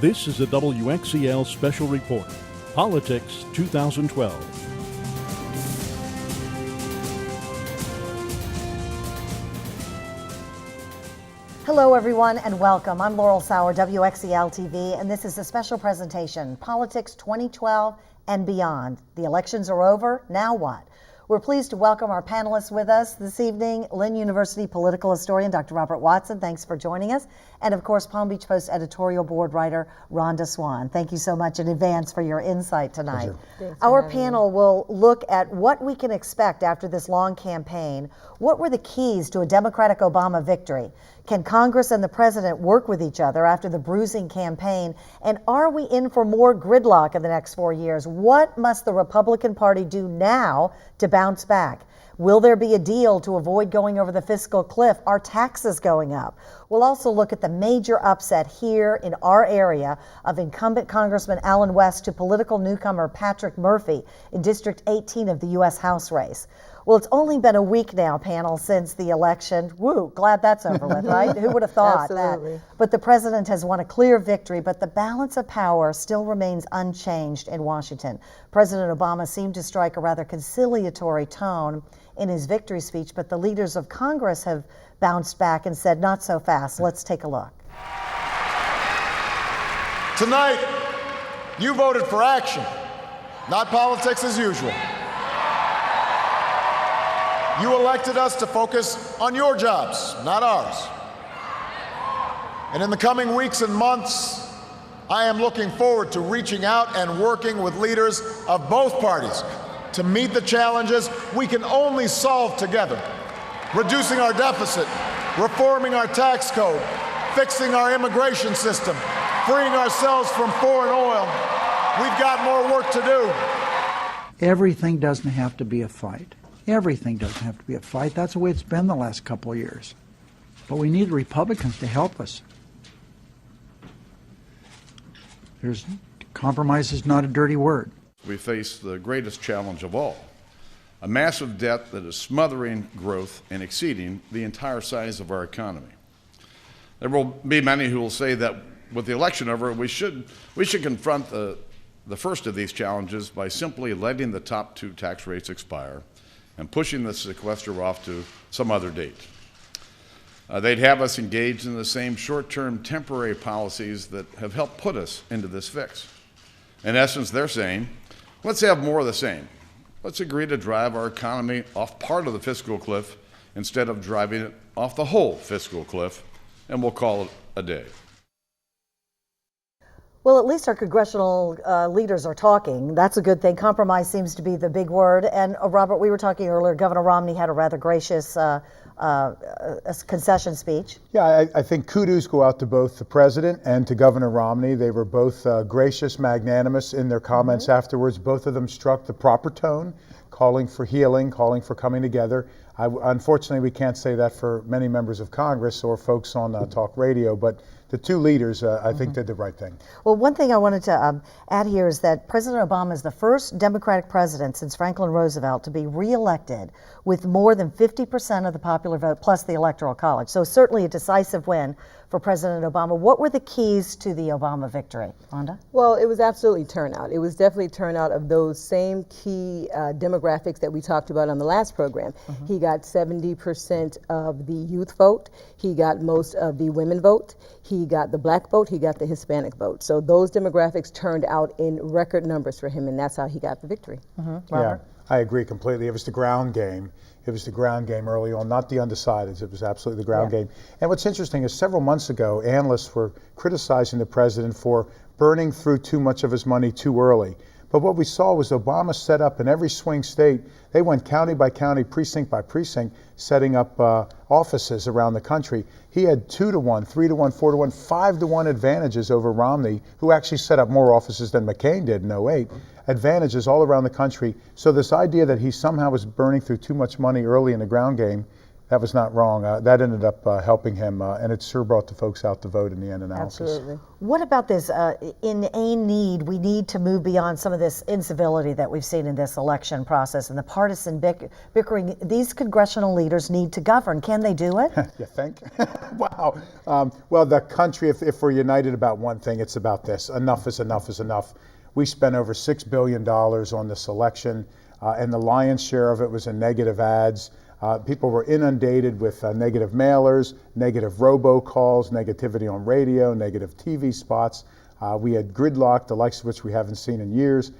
This is a Wxel Special Report, Politics 2012. Hello everyone and welcome. I'm Laurel Sauer, Wxel TV, and this is a special presentation, Politics 2012 and Beyond. The elections are over, now what? We're pleased to welcome our panelists with us this evening, Lynn University political historian Dr. Robert Wxel, thanks for joining us, and of course Palm Beach Post editorial board writer Rhonda Swan. Thank you so much in advance for your insight tonight. Our panel will look at what we can expect after this long campaign. What were the keys to a Democratic Obama victory? Can Congress and the president work with each other after the bruising campaign? And are we in for more gridlock in the next 4 years? What must the Republican Party do now to bounce back? Will there be a deal to avoid going over the fiscal cliff? Are taxes going up? We'll also look at the major upset here in our area of incumbent Congressman Allen West to political newcomer Patrick Murphy in District 18 of the U.S. House race. Well, it's only been a week now, panel, since the election. Woo, glad that's over with, right? Who would have thought that? But the president has won a clear victory, but the balance of power still remains unchanged in Washington. President Obama seemed to strike a rather conciliatory tone in his victory speech, but the leaders of Congress have bounced back and said, not so fast. Let's take a look. Tonight, you voted for action, not politics as usual. You elected us to focus on your jobs, not ours. And in the coming weeks and months, I am looking forward to reaching out and working with leaders of both parties to meet the challenges we can only solve together. Reducing our deficit, reforming our tax code, fixing our immigration system, freeing ourselves from foreign oil. We've got more work to do. Everything doesn't have to be a fight. Everything doesn't have to be a fight. That's the way it's been the last couple of years. But we need Republicans to help us. Compromise is not a dirty word. We face the greatest challenge of all, a massive debt that is smothering growth and exceeding the entire size of our economy. There will be many who will say that with the election over, we should confront the first of these challenges by simply letting the top two tax rates expire and pushing the sequester off to some other date. They'd have us engaged in the same short-term temporary policies that have helped put us into this fix. In essence, they're saying, let's have more of the same. Let's agree to drive our economy off part of the fiscal cliff instead of driving it off the whole fiscal cliff, and we'll call it a day. Well, at least our congressional leaders are talking. That's a good thing. Compromise seems to be the big word. And Robert, we were talking earlier, Governor Romney had a rather gracious concession speech. Yeah, I think kudos go out to both the president and to Governor Romney. They were both gracious, magnanimous in their comments afterwards. Both of them struck the proper tone, calling for healing, calling for coming together. Unfortunately, we can't say that for many members of Congress or folks on talk radio, but the two leaders, I think, did the right thing. Well, one thing I wanted to add here is that President Obama is the first Democratic president since Franklin Roosevelt to be reelected with more than 50% of the popular vote plus the Electoral College. So certainly a decisive win for President Obama. What were the keys to the Obama victory? Rhonda? Well, it was absolutely turnout. It was definitely turnout of those same key demographics that we talked about on the last program. He got 70% of the youth vote. He got most of the women vote. He got the black vote. He got the Hispanic vote. So those demographics turned out in record numbers for him, and that's how he got the victory. Yeah, I agree completely. It was the ground game. It was the ground game early on, not the undecideds. It was absolutely the ground game. And what's interesting is several months ago, analysts were criticizing the president for burning through too much of his money too early. But what we saw was Obama set up in every swing state. They went county by county, precinct by precinct, setting up offices around the country. He had 2-to-1, 3-to-1, 4-to-1, 5-to-1 advantages over Romney, who actually set up more offices than McCain did in 2008. Advantages all around the country. So this idea that he somehow was burning through too much money early in the ground game That was not wrong. That ended up helping him, and it sure brought the folks out to vote in the end analysis. Absolutely. What about this? In a need, we need to move beyond some of this incivility that we've seen in this election process and the partisan bickering. These congressional leaders need to govern. Can they do it? You think? Wow. Well, the country, if we're united about one thing, it's about this. Enough is enough is enough. We spent over $6 billion on this election, and the lion's share of it was in negative ads. People were inundated with negative mailers, negative robocalls, negativity on radio, negative TV spots. We had gridlock, the likes of which we haven't seen in years.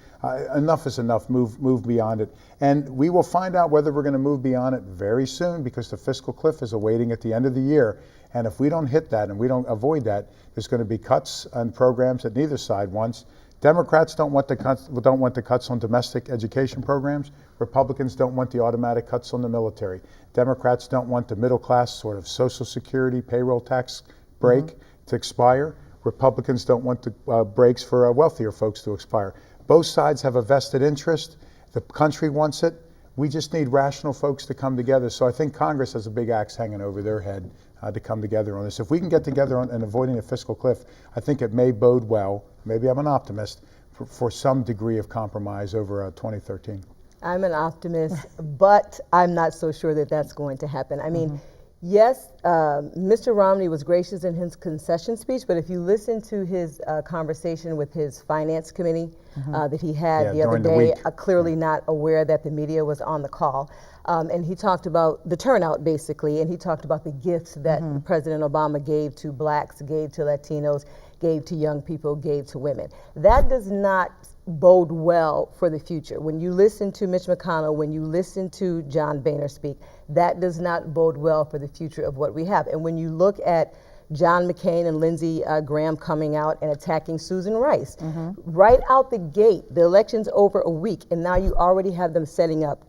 Enough is enough. Move beyond it. And we will find out whether we're going to move beyond it very soon, because the fiscal cliff is awaiting at the end of the year. And if we don't hit that and we don't avoid that, there's going to be cuts on programs that neither side wants. Democrats don't want the cuts on domestic education programs. Republicans don't want the automatic cuts on the military. Democrats don't want the middle class sort of Social Security payroll tax break to expire. Republicans don't want the breaks for wealthier folks to expire. Both sides have a vested interest. The country wants it. We just need rational folks to come together. So I think Congress has a big axe hanging over their head to come together on this. If we can get together on avoiding a fiscal cliff, I think it may bode well, maybe I'm an optimist, for some degree of compromise over 2013. I'm an optimist, but I'm not so sure that that's going to happen. I mean, yes, Mr. Romney was gracious in his concession speech, but if you listen to his conversation with his finance committee that he had the other day, clearly not aware that the media was on the call, and he talked about the turnout basically, and he talked about the gifts that President Obama gave to blacks, gave to Latinos, gave to young people, gave to women. That does not bode well for the future. When you listen to Mitch McConnell, when you listen to John Boehner speak, that does not bode well for the future of what we have. And when you look at John McCain and Lindsey Graham coming out and attacking Susan Rice, right out the gate, the election's over a week, and now you already have them setting up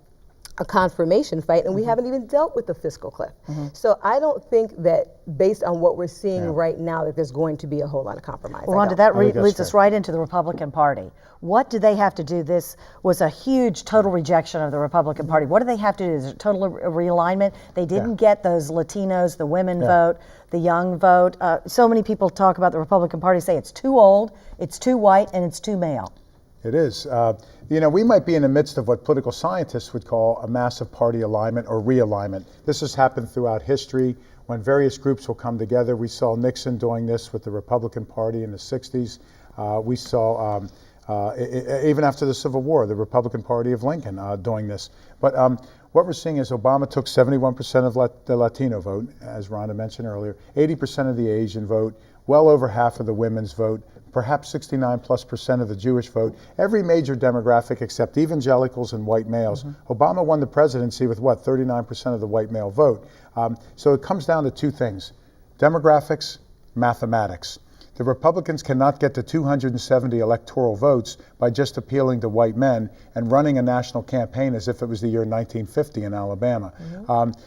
a confirmation fight, and we haven't even dealt with the fiscal cliff. So I don't think that, based on what we're seeing right now, that there's going to be a whole lot of compromise. Well, Rhonda, that leads us right into the Republican Party. What do they have to do? This was a huge total rejection of the Republican Party. What do they have to do? Is it total realignment? They didn't get those Latinos, the women vote, the young vote. So many people talk about the Republican Party, say it's too old, it's too white, and it's too male. It is. You know, we might be in the midst of what political scientists would call a massive party alignment or realignment. This has happened throughout history when various groups will come together. We saw Nixon doing this with the Republican Party in the 60s. We saw, even after the Civil War, the Republican Party of Lincoln doing this. But what we're seeing is Obama took 71% of the Latino vote, as Rhonda mentioned earlier, 80% of the Asian vote, well over half of the women's vote, perhaps 69+% of the Jewish vote, every major demographic except evangelicals and white males. Obama won the presidency with what, 39% of the white male vote. So it comes down to two things: demographics, mathematics. The Republicans cannot get to 270 electoral votes by just appealing to white men and running a national campaign as if it was the year 1950 in Alabama.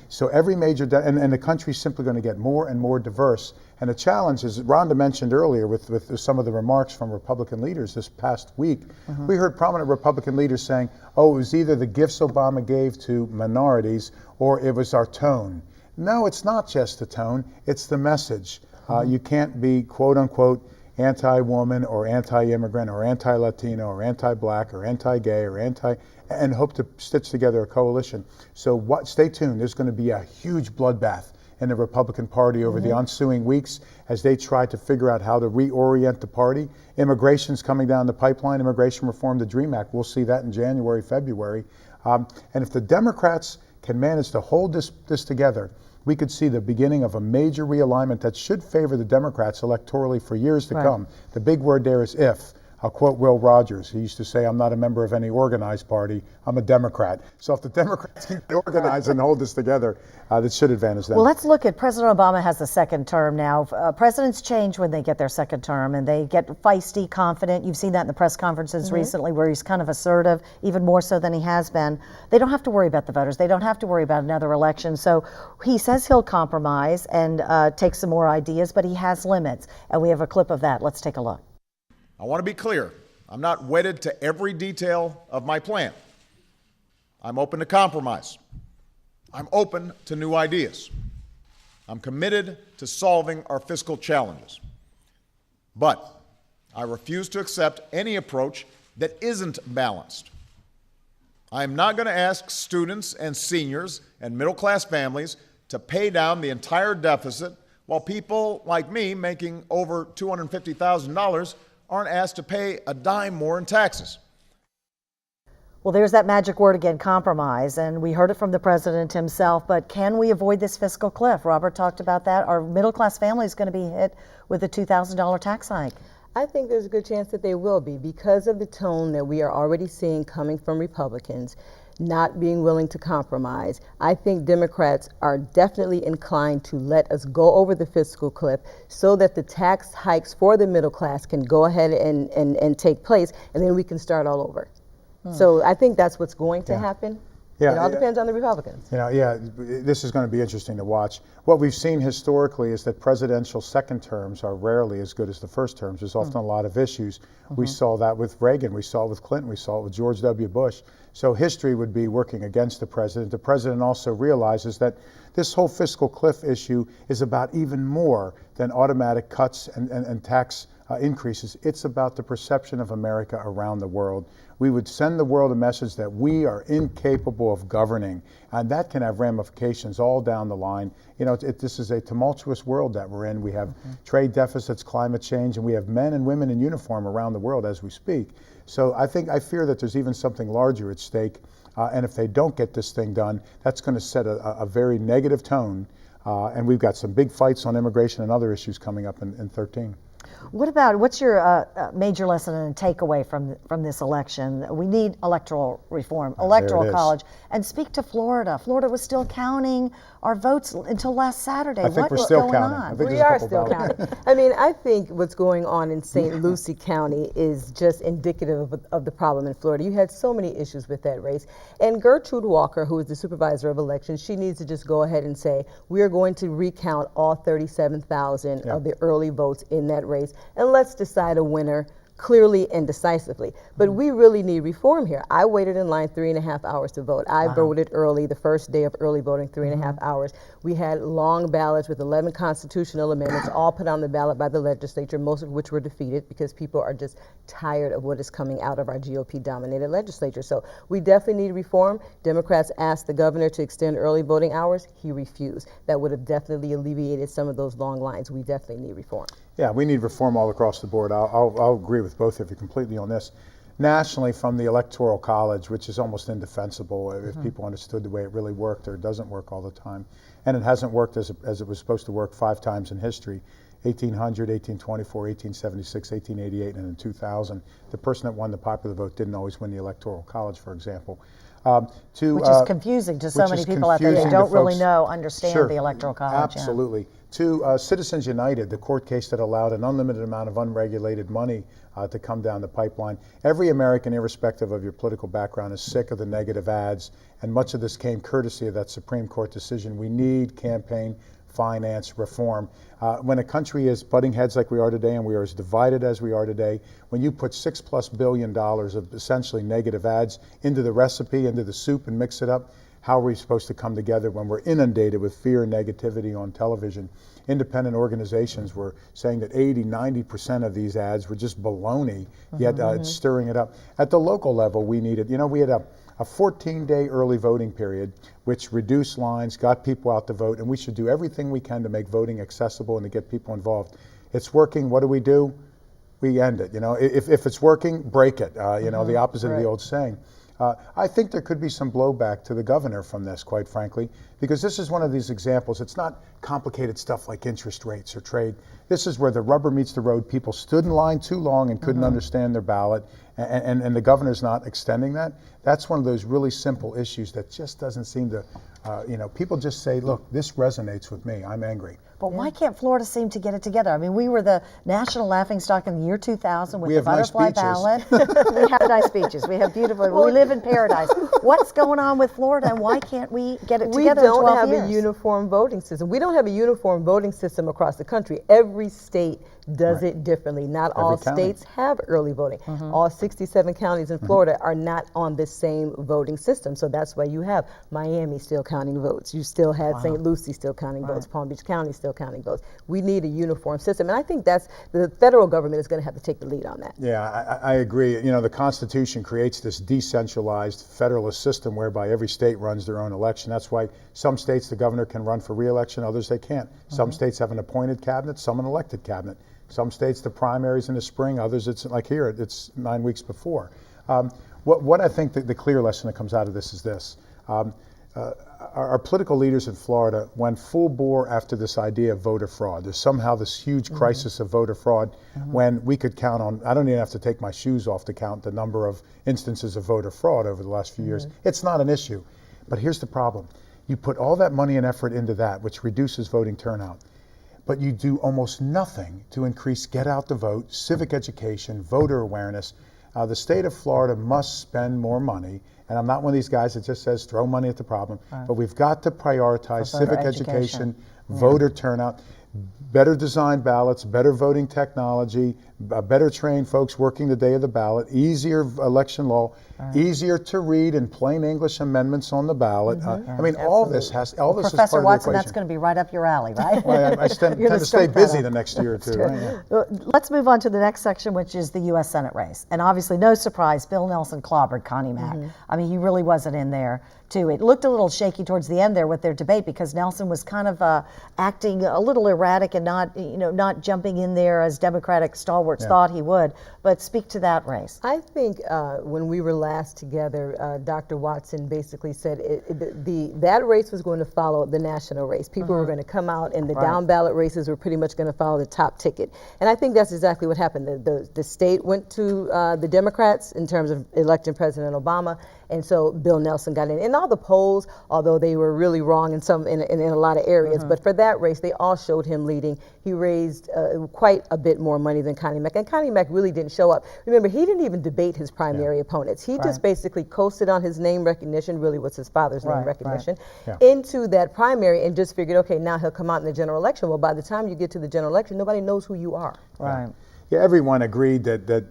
So every major, and the country's simply going to get more and more diverse. And the challenge is, Rhonda mentioned earlier with some of the remarks from Republican leaders this past week, we heard prominent Republican leaders saying, oh, it was either the gifts Obama gave to minorities or it was our tone. No, it's not just the tone, it's the message. You can't be, quote unquote, anti-woman or anti-immigrant or anti-Latino or anti-black or anti-gay or and hope to stitch together a coalition. So stay tuned. There's going to be a huge bloodbath in the Republican Party over the ensuing weeks as they try to figure out how to reorient the party. Immigration's coming down the pipeline, immigration reform, the DREAM Act. We'll see that in January, February. And if the Democrats can manage to hold this together, we could see the beginning of a major realignment that should favor the Democrats electorally for years to come. The big word there is if. I'll quote Will Rogers. He used to say, I'm not a member of any organized party, I'm a Democrat. So if the Democrats can organize and hold this together, that should advantage them. Well, let's look at President Obama has a second term now. Presidents change when they get their second term, and they get feisty, confident. You've seen that in the press conferences recently where he's kind of assertive, even more so than he has been. They don't have to worry about the voters. They don't have to worry about another election. So he says he'll compromise and take some more ideas, but he has limits. And we have a clip of that. Let's take a look. I want to be clear. I'm not wedded to every detail of my plan. I'm open to compromise. I'm open to new ideas. I'm committed to solving our fiscal challenges. But I refuse to accept any approach that isn't balanced. I am not going to ask students and seniors and middle-class families to pay down the entire deficit while people like me making over $250,000 aren't asked to pay a dime more in taxes. Well, there's that magic word again, compromise, and we heard it from the president himself, but can we avoid this fiscal cliff? Robert talked about that. Our middle-class family is going to be hit with a $2,000 tax hike. I think there's a good chance that they will be, because of the tone that we are already seeing coming from Republicans, not being willing to compromise. I think Democrats are definitely inclined to let us go over the fiscal cliff so that the tax hikes for the middle class can go ahead and take place, and then we can start all over. So I think that's what's going to happen. Yeah, it all depends on the Republicans. This is going to be interesting to watch. What we've seen historically is that presidential second terms are rarely as good as the first terms. There's often a lot of issues. We saw that with Reagan, we saw it with Clinton, we saw it with George W. Bush. So history would be working against the president. The president also realizes that this whole fiscal cliff issue is about even more than automatic cuts and tax increases. It's about the perception of America around the world. We would send the world a message that we are incapable of governing, and that can have ramifications all down the line. You know, this is a tumultuous world that we're in. We have trade deficits, climate change, and we have men and women in uniform around the world as we speak. So I fear that there's even something larger at stake, and if they don't get this thing done, that's going to set a very negative tone, and we've got some big fights on immigration and other issues coming up in 13. What's your major lesson and takeaway from this election? We need electoral reform, electoral college. And speak to Florida. Florida was still counting our votes until last Saturday. I think we're still counting. We are still counting. I mean, I think what's going on in St. Lucie County is just indicative of the problem in Florida. You had so many issues with that race. And Gertrude Walker, who is the supervisor of elections, she needs to just go ahead and say, we are going to recount all 37,000 of the early votes in that race, and let's decide a winner clearly and decisively. But we really need reform here. I waited in line 3.5 hours to vote. I voted early, the first day of early voting, 3.5 hours. We had long ballots with 11 constitutional amendments, all put on the ballot by the legislature, most of which were defeated because people are just tired of what is coming out of our GOP-dominated legislature. So we definitely need reform. Democrats asked the governor to extend early voting hours. He refused. That would have definitely alleviated some of those long lines. We definitely need reform. Yeah, we need reform all across the board. I'll agree with both of you completely on this. Nationally, from the Electoral College, which is almost indefensible if people understood the way it really worked, or it doesn't work all the time. And it hasn't worked as it was supposed to work 5 times in history. 1800, 1824, 1876, 1888, and in 2000. The person that won the popular vote didn't always win the Electoral College, for example. Which is confusing to so many people out there. They don't really understand the Electoral College. Absolutely. To Citizens United, the court case that allowed an unlimited amount of unregulated money to come down the pipeline. Every American, irrespective of your political background, is sick of the negative ads, and much of this came courtesy of that Supreme Court decision. We need campaign finance reform. When a country is butting heads like we are today, and we are as divided as we are today, when you put $6+ billion of essentially negative ads into the recipe, into the soup, and mix it up, how are we supposed to come together when we're inundated with fear and negativity on television? Independent organizations were saying that 80–90% of these ads were just baloney, yet it's stirring it up. At the local level, we needed, we had a 14-day early voting period, which reduced lines, got people out to vote, and we should do everything we can to make voting accessible and to get people involved. It's working. What do? We end it. If it's working, break it. The opposite of the old saying. I think there could be some blowback to the governor from this, quite frankly, because this is one of these examples. It's not complicated stuff like interest rates or trade. This is where the rubber meets the road. People stood in line too long and couldn't understand their ballot, and the governor's not extending that. That's one of those really simple issues that just doesn't seem to, people just say, look, this resonates with me. I'm angry. But why can't Florida seem to get it together? I mean, we were the national laughingstock in the year 2000 with We the have nice butterfly beaches. ballot. We have nice beaches. We have beautiful. We live in paradise. What's going on with Florida, and why can't we get it together? We don't in 12 have years? a uniform voting system. We don't have a uniform voting system across the country. Every state does it differently. Not all county. states have early voting. All 67 counties in Florida are not on the same voting system. So that's why you have Miami still counting votes. You still had St. Lucie still counting votes. Palm Beach County still counting votes. We need a uniform system. And I think that's the federal government is going to have to take the lead on that. Yeah, I agree. You know, the Constitution creates this decentralized federalist system whereby every state runs their own election. That's why some states the governor can run for re-election, others they can't. Some states have an appointed cabinet, some an elected cabinet. Some states the primaries in the spring, others it's like here, it's 9 weeks before. What I think the clear lesson that comes out of this is this. Our political leaders in Florida went full bore after this idea of voter fraud. There's somehow this huge crisis of voter fraud when we could count on, I don't even have to take my shoes off to count the number of instances of voter fraud over the last few years. It's not an issue. But here's the problem. You put all that money and effort into that, which reduces voting turnout, but you do almost nothing to increase get out the vote, civic education, voter awareness. The state of Florida must spend more money, and I'm not one of these guys that just says throw money at the problem, but we've got to prioritize For voter civic education. voter turnout, better designed ballots, better voting technology, better trained folks working the day of the ballot, easier election law, easier to read in plain English amendments on the ballot. I mean, all this is part Professor of the Watson, equation. that's going to be right up your alley, right? Well, I tend You're to the stay stump busy cutter. the next year or two. Right? Yeah. Let's move on to the next section, which is the U.S. Senate race. And obviously, no surprise, Bill Nelson clobbered Connie Mack. I mean, he really wasn't in there, too. It looked a little shaky towards the end there with their debate because Nelson was kind of acting a little erratic and not jumping in there as Democratic stalwarts thought he would. But speak to that race. I think when we were last together, Dr. Watson basically said that race was going to follow the national race. People were going to come out, and the down ballot races were pretty much going to follow the top ticket. And I think that's exactly what happened. The state went to the Democrats in terms of electing President Obama, and so Bill Nelson got in. And all the polls, although they were really wrong in a lot of areas, but for that race, they all showed him leading. He raised quite a bit more money than Connie Mack, and Connie Mack really didn't show up. Remember, he didn't even debate his primary opponents. He just basically coasted on his name recognition, really was his father's name recognition, into that primary and just figured, okay, now he'll come out in the general election. Well, by the time you get to the general election, nobody knows who you are. Right. Yeah, everyone agreed that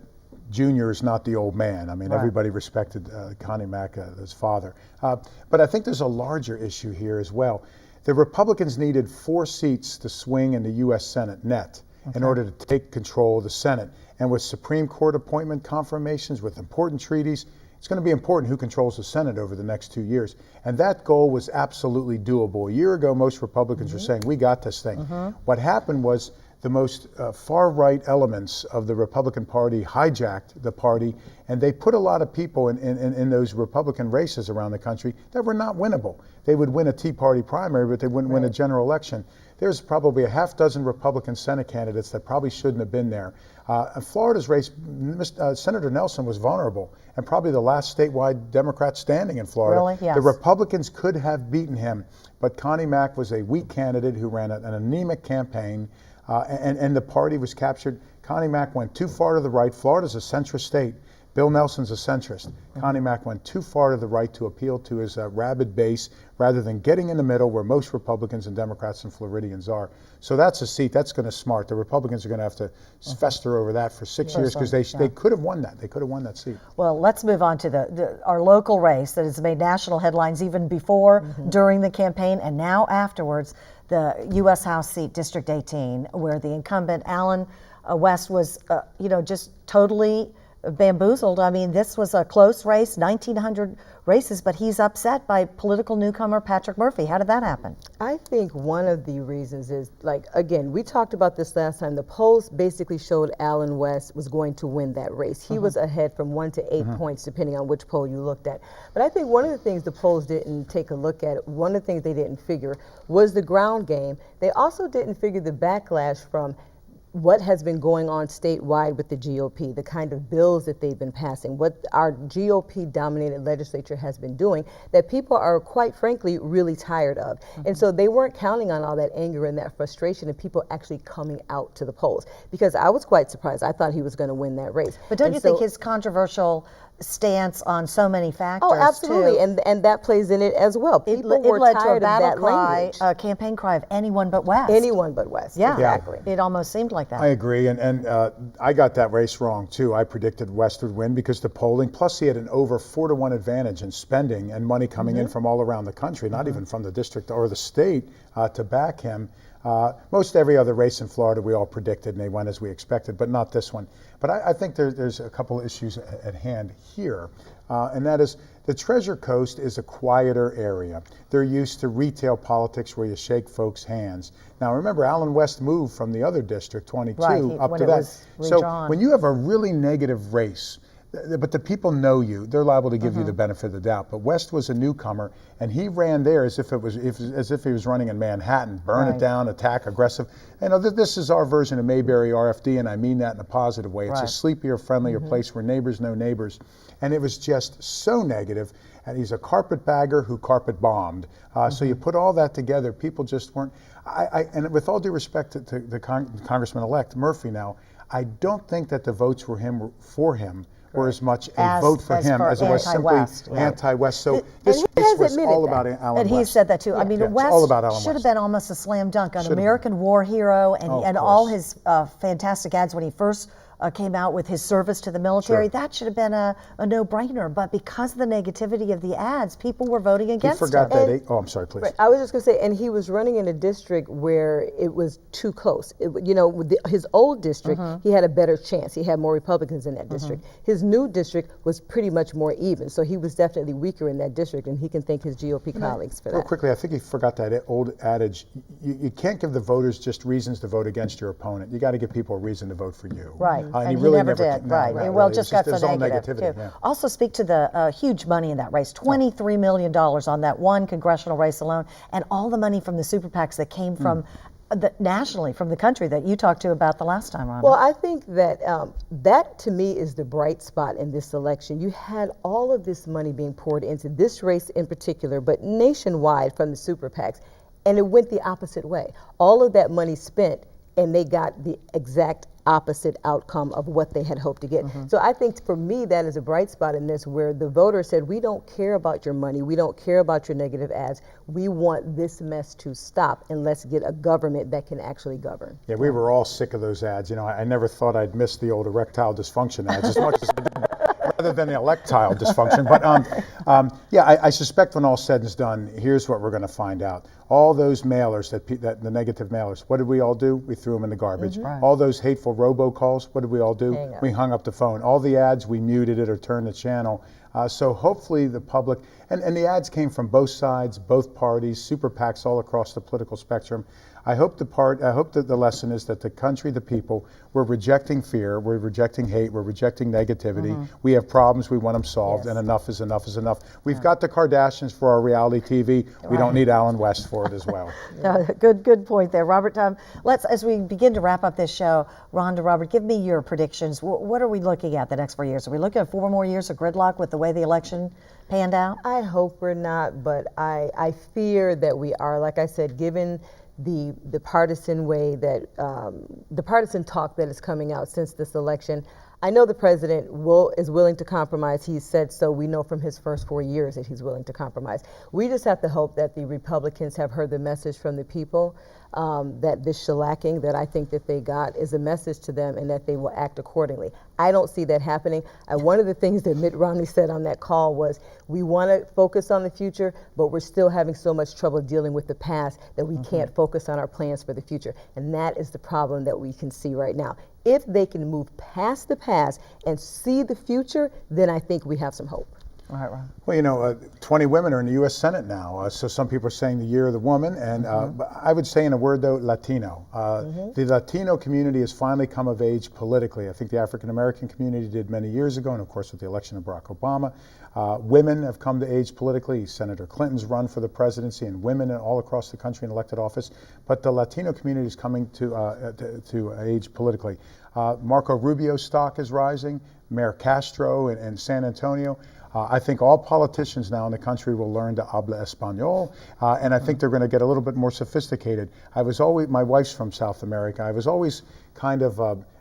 Junior is not the old man. I mean, everybody respected Connie Mack, his father. But I think there's a larger issue here as well. The Republicans needed 4 seats to swing in the U.S. Senate net in order to take control of the Senate. And with Supreme Court appointment confirmations, with important treaties, it's going to be important who controls the Senate over the next 2 years. And that goal was absolutely doable. A year ago, most Republicans were saying, we got this thing. What happened was the most far-right elements of the Republican Party hijacked the party, and they put a lot of people in those Republican races around the country that were not winnable. They would win a Tea Party primary, but they wouldn't win a general election. There's probably a half dozen Republican Senate candidates that probably shouldn't have been there. Florida's race, Senator Nelson was vulnerable and probably the last statewide Democrat standing in Florida. Really? Yes. The Republicans could have beaten him, but Connie Mack was a weak candidate who ran an anemic campaign, and the party was captured. Connie Mack went too far to the right. Florida's a centrist state. Bill Nelson's a centrist. Connie Mack went too far to the right to appeal to his rabid base rather than getting in the middle where most Republicans and Democrats and Floridians are. So that's a seat that's going to smart. The Republicans are going to have to fester over that for 6 years because they could have won that. They could have won that seat. Well, let's move on to our local race that has made national headlines even before, during the campaign, and now afterwards, the U.S. House seat, District 18, where the incumbent Alan West was, just totally bamboozled. I mean, this was a close race, 1,900 races, but he's upset by political newcomer Patrick Murphy. How did that happen? I think one of the reasons is, again, we talked about this last time. The polls basically showed Alan West was going to win that race. He was ahead from 1 to 8 points, depending on which poll you looked at. But I think one of the things the polls didn't take a look at, one of the things they didn't figure was the ground game. They also didn't figure the backlash from what has been going on statewide with the GOP, the kind of bills that they've been passing, what our GOP-dominated legislature has been doing, that people are, quite frankly, really tired of. And so they weren't counting on all that anger and that frustration and people actually coming out to the polls. Because I was quite surprised. I thought he was going to win that race. But don't And you so- think his controversial stance on so many factors, Oh, absolutely, too, and that plays in it as well. it People were led to a tired of battle that cry, language. a campaign cry of anyone but West. Anyone but West. Yeah, Exactly. it almost seemed like that. I agree, and I got that race wrong too. I predicted West would win because the polling, plus he had an over 4-to-1 advantage in spending and money coming in from all around the country, not even from the district or the state, to back him. Most every other race in Florida we all predicted and they went as we expected, but not this one. But I think there's a couple of issues at hand here, and that is the Treasure Coast is a quieter area. They're used to retail politics where you shake folks' hands. Now remember, Alan West moved from the other district, 22, Right, up when to it that. was So redrawn. when you have a really negative race, but the people know you, they're liable to give you the benefit of the doubt. But West was a newcomer, and he ran there as if he was running in Manhattan, burn Right. it down, attack, aggressive. You know, this is our version of Mayberry RFD, and I mean that in a positive way. It's a Right. sleepier, friendlier place where neighbors know neighbors, and it was just so negative. And he's a carpetbagger who carpet bombed. So you put all that together, people just weren't. And with all due respect to the Congressman-elect Murphy, now I don't think that the votes for him were as much a As- vote for as him for as it was simply anti-West, yeah. anti-West. So And this he race has was admitted all that. about Alan And West. he said that too. I mean, Yeah, it's West all about Alan should have West. been almost a slam dunk, an Should have been. American war hero, and, Oh, of and all course. his fantastic ads when he first came out with his service to the military. Sure. That should have been a no-brainer. But because of the negativity of the ads, people were voting He against forgot him. that. I'm sorry, please. Right. I was just going to say, and he was running in a district where it was too close. With his old district, he had a better chance. He had more Republicans in that district. His new district was pretty much more even, so he was definitely weaker in that district, and he can thank his GOP colleagues for Real that. quickly, I think he forgot that old adage. You can't give the voters just reasons to vote against your opponent. You got to give people a reason to vote for you. Right, And he he really never did. no, Right, not well, really. just It was got it was so all negative negativity. too. Yeah. Also, speak to the huge money in that race, $23 million on that one congressional race alone, and all the money from the super PACs that came from nationally from the country that you talked to about the last time, Rhonda. Well, I think that that to me is the bright spot in this election. You had all of this money being poured into this race in particular, but nationwide from the super PACs, and it went the opposite way. All of that money spent, and they got the exact opposite outcome of what they had hoped to get. So I think for me that is a bright spot in this, where the voter said, we don't care about your money, we don't care about your negative ads, we want this mess to stop, and let's get a government that can actually govern. Yeah, we were all sick of those ads. You know, I never thought I'd miss the old erectile dysfunction ads as much as I did, rather than the electile dysfunction. But yeah, I suspect when all said and done, here's what we're going to find out. All those mailers, that the negative mailers, what did we all do? We threw them in the garbage. All those hateful robocalls, what did we all do? Hang up. We hung up the phone. All the ads, we muted it or turned the channel. So hopefully the public, and the ads came from both sides, both parties, super PACs all across the political spectrum. I hope that the lesson is that the country, the people, we're rejecting fear, we're rejecting hate, we're rejecting negativity. We have problems, we want them solved, Yes. and enough is enough is enough. We've got the Kardashians for our reality TV. We don't need Alan West for it as well. Good point there, Robert. Let's, as we begin to wrap up this show, Rhonda, Robert, give me your predictions. What are we looking at the next 4 years? Are we looking at 4 more years of gridlock with the way the election panned out? I hope we're not, but I fear that we are. Like I said, given the partisan way that the partisan talk that is coming out since this election, I know the president is willing to compromise. He's said so. We know from his first 4 years that he's willing to compromise. We just have to hope that the Republicans have heard the message from the people, that this shellacking that I think that they got is a message to them, and that they will act accordingly. I don't see that happening. One of the things that Mitt Romney said on that call was, we want to focus on the future, but we're still having so much trouble dealing with the past that we can't focus on our plans for the future. And that is the problem that we can see right now. If they can move past the past and see the future, then I think we have some hope. Right, Ron. Well, you know, 20 women are in the U.S. Senate now, so some people are saying the year of the woman, and but I would say in a word, though, Latino. The Latino community has finally come of age politically. I think the African American community did many years ago, and of course with the election of Barack Obama. Women have come to age politically. Senator Clinton's run for the presidency, and women all across the country in elected office. But the Latino community is coming to age politically. Marco Rubio's stock is rising. Mayor Castro in San Antonio. I think all politicians now in the country will learn to habla español, and I think they're going to get a little bit more sophisticated. My wife's from South America. I was always kind of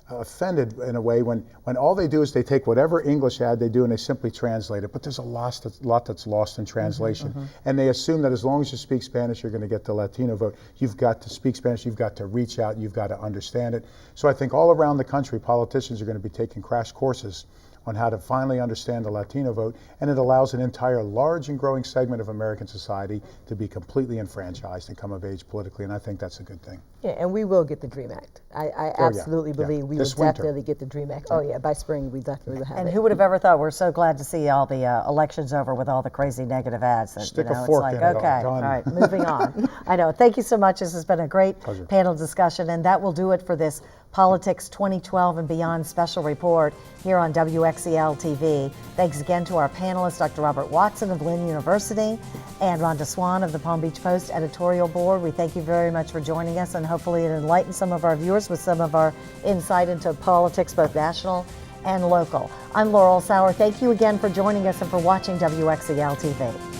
offended in a way when all they do is they take whatever English ad they do and they simply translate it. But there's a lot that's lost in translation. And they assume that as long as you speak Spanish, you're going to get the Latino vote. You've got to speak Spanish, you've got to reach out, you've got to understand it. So I think all around the country, politicians are going to be taking crash courses on how to finally understand the Latino vote, and it allows an entire large and growing segment of American society to be completely enfranchised and come of age politically, and I think that's a good thing. Yeah, and we will get the DREAM Act. I absolutely believe we will This winter. definitely get the DREAM Act. Oh yeah, by spring we definitely will have And it. who would have ever thought? We're so glad to see all the elections over with all the crazy negative ads. That, Stick a it's fork like, in it, okay, done. all right, moving on. I know. Thank you so much. This has been a great Pleasure. panel discussion, and that will do it for this Politics 2012 and Beyond special report here on WXEL TV. Thanks again to our panelists, Dr. Robert Watson of Lynn University and Rhonda Swan of the Palm Beach Post editorial board. We thank you very much for joining us, and hopefully it enlightens some of our viewers with some of our insight into politics, both national and local. I'm Laurel Sauer. Thank you again for joining us and for watching WXEL TV.